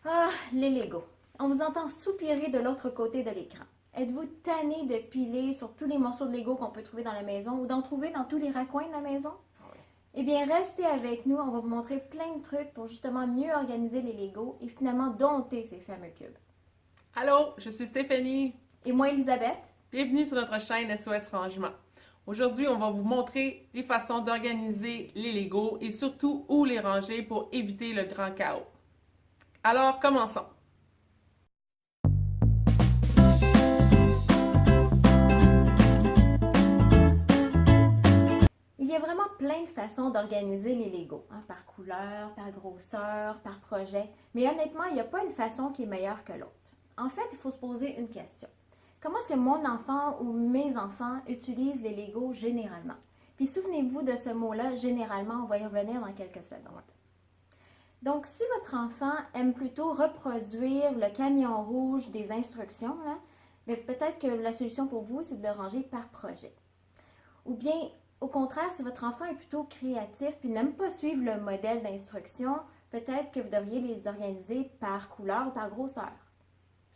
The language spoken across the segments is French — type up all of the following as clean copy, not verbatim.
Ah, les Legos. On vous entend soupirer de l'autre côté de l'écran. Êtes-vous tanné de piler sur tous les morceaux de Lego qu'on peut trouver dans la maison ou d'en trouver dans tous les raccoins de la maison? Eh bien, restez avec nous, on va vous montrer plein de trucs pour justement mieux organiser les Legos et finalement dompter ces fameux cubes. Allô, je suis Stéphanie. Et moi, Elisabeth. Bienvenue sur notre chaîne SOS Rangement. Aujourd'hui, on va vous montrer les façons d'organiser les Legos et surtout où les ranger pour éviter le grand chaos. Alors, commençons. Il y a vraiment plein de façons d'organiser les Legos, par couleur, par grosseur, par projet, mais honnêtement, il n'y a pas une façon qui est meilleure que l'autre. En fait, il faut se poser une question. Comment est-ce que mon enfant ou mes enfants utilisent les Legos généralement? Puis souvenez-vous de ce mot-là, généralement, on va y revenir dans quelques secondes. Donc, si votre enfant aime plutôt reproduire le camion rouge des instructions, mais peut-être que la solution pour vous, c'est de le ranger par projet. Ou bien, au contraire, si votre enfant est plutôt créatif puis n'aime pas suivre le modèle d'instruction, peut-être que vous devriez les organiser par couleur ou par grosseur.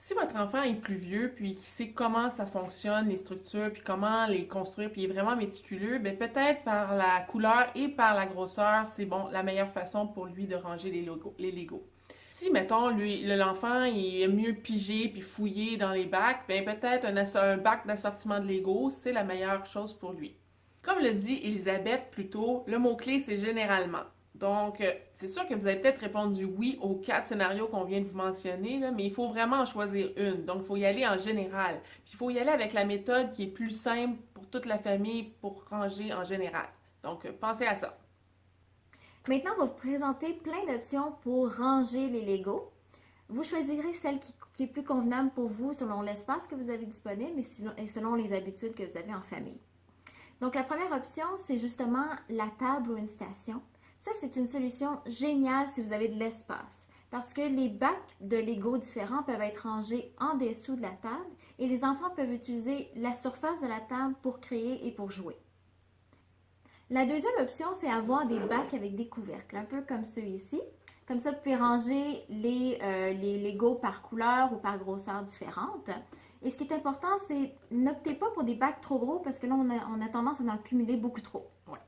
Si votre enfant est plus vieux, puis qu'il sait comment ça fonctionne, les structures, puis comment les construire, puis il est vraiment méticuleux, bien peut-être par la couleur et par la grosseur, c'est la meilleure façon pour lui de ranger les Legos. Si, mettons, l'enfant, il aime mieux piger puis fouiller dans les bacs, bien peut-être un bac d'assortiment de Legos, c'est la meilleure chose pour lui. Comme le dit Elisabeth plus tôt, le mot-clé, c'est généralement. Donc, c'est sûr que vous avez peut-être répondu oui aux 4 scénarios qu'on vient de vous mentionner, mais il faut vraiment en choisir une. Donc, il faut y aller en général. Puis, il faut y aller avec la méthode qui est plus simple pour toute la famille pour ranger en général. Donc, pensez à ça. Maintenant, on va vous présenter plein d'options pour ranger les Legos. Vous choisirez celle qui est plus convenable pour vous selon l'espace que vous avez disponible et selon les habitudes que vous avez en famille. Donc, la première option, c'est justement la table ou une station. Ça, c'est une solution géniale si vous avez de l'espace parce que les bacs de Lego différents peuvent être rangés en dessous de la table et les enfants peuvent utiliser la surface de la table pour créer et pour jouer. La deuxième option, c'est avoir des bacs avec des couvercles, un peu comme ceux ici. Comme ça, vous pouvez ranger les Lego par couleur ou par grosseur différentes. Et ce qui est important, c'est n'optez pas pour des bacs trop gros parce que là, on a tendance à en accumuler beaucoup trop. Ouais.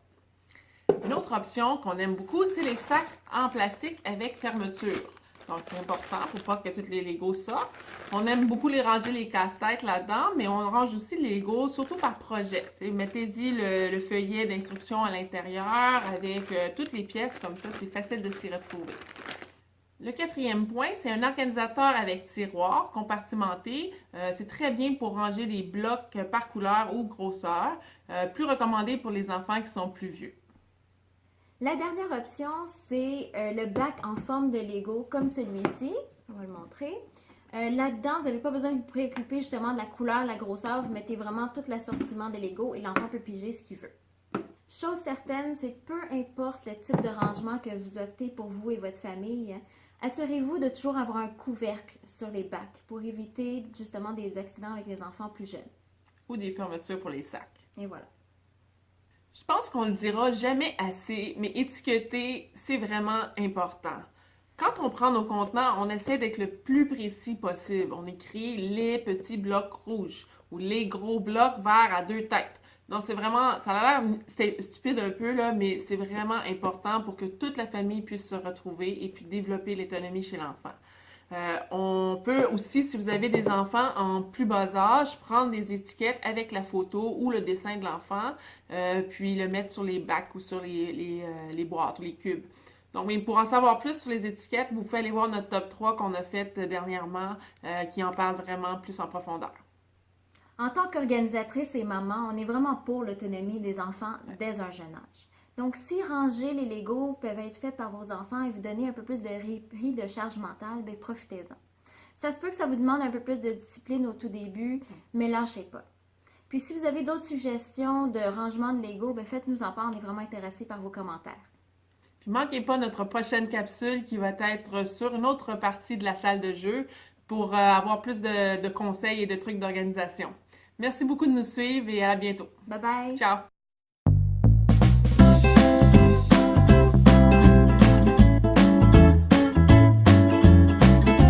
Une autre option qu'on aime beaucoup, c'est les sacs en plastique avec fermeture. Donc, c'est important pour pas que tous les Legos sortent. On aime beaucoup les ranger les casse-têtes là-dedans, mais on range aussi les Legos, surtout par projet. Mettez-y le feuillet d'instruction à l'intérieur avec toutes les pièces, comme ça, c'est facile de s'y retrouver. Le quatrième point, c'est un organisateur avec tiroir compartimenté. C'est très bien pour ranger les blocs par couleur ou grosseur. Plus recommandé pour les enfants qui sont plus vieux. La dernière option, c'est le bac en forme de Lego, comme celui-ci. On va le montrer. Là-dedans, vous n'avez pas besoin de vous préoccuper justement de la couleur, la grosseur. Vous mettez vraiment tout l'assortiment de Lego et l'enfant peut piger ce qu'il veut. Chose certaine, c'est peu importe le type de rangement que vous optez pour vous et votre famille, assurez-vous de toujours avoir un couvercle sur les bacs pour éviter justement des accidents avec les enfants plus jeunes. Ou des fermetures pour les sacs. Et voilà. Je pense qu'on le dira jamais assez, mais étiqueter, c'est vraiment important. Quand on prend nos contenants, on essaie d'être le plus précis possible. On écrit les petits blocs rouges ou les gros blocs verts à 2 têtes. Donc, c'est vraiment, ça a l'air stupide un peu, là, mais c'est vraiment important pour que toute la famille puisse se retrouver et puis développer l'autonomie chez l'enfant. On peut aussi, si vous avez des enfants en plus bas âge, prendre des étiquettes avec la photo ou le dessin de l'enfant, puis le mettre sur les bacs ou sur les boîtes ou les cubes. Donc, mais pour en savoir plus sur les étiquettes, vous pouvez aller voir notre top 3 qu'on a fait dernièrement, qui en parle vraiment plus en profondeur. En tant qu'organisatrice et maman, on est vraiment pour l'autonomie des enfants dès un jeune âge. Donc, si ranger les Legos peuvent être faits par vos enfants et vous donner un peu plus de répit de charge mentale, bien profitez-en. Ça se peut que ça vous demande un peu plus de discipline au tout début, mais lâchez pas. Puis, si vous avez d'autres suggestions de rangement de Lego, bien faites-nous en part, on est vraiment intéressés par vos commentaires. Puis, manquez pas notre prochaine capsule qui va être sur une autre partie de la salle de jeu pour avoir plus de conseils et de trucs d'organisation. Merci beaucoup de nous suivre et à bientôt. Bye bye! Ciao!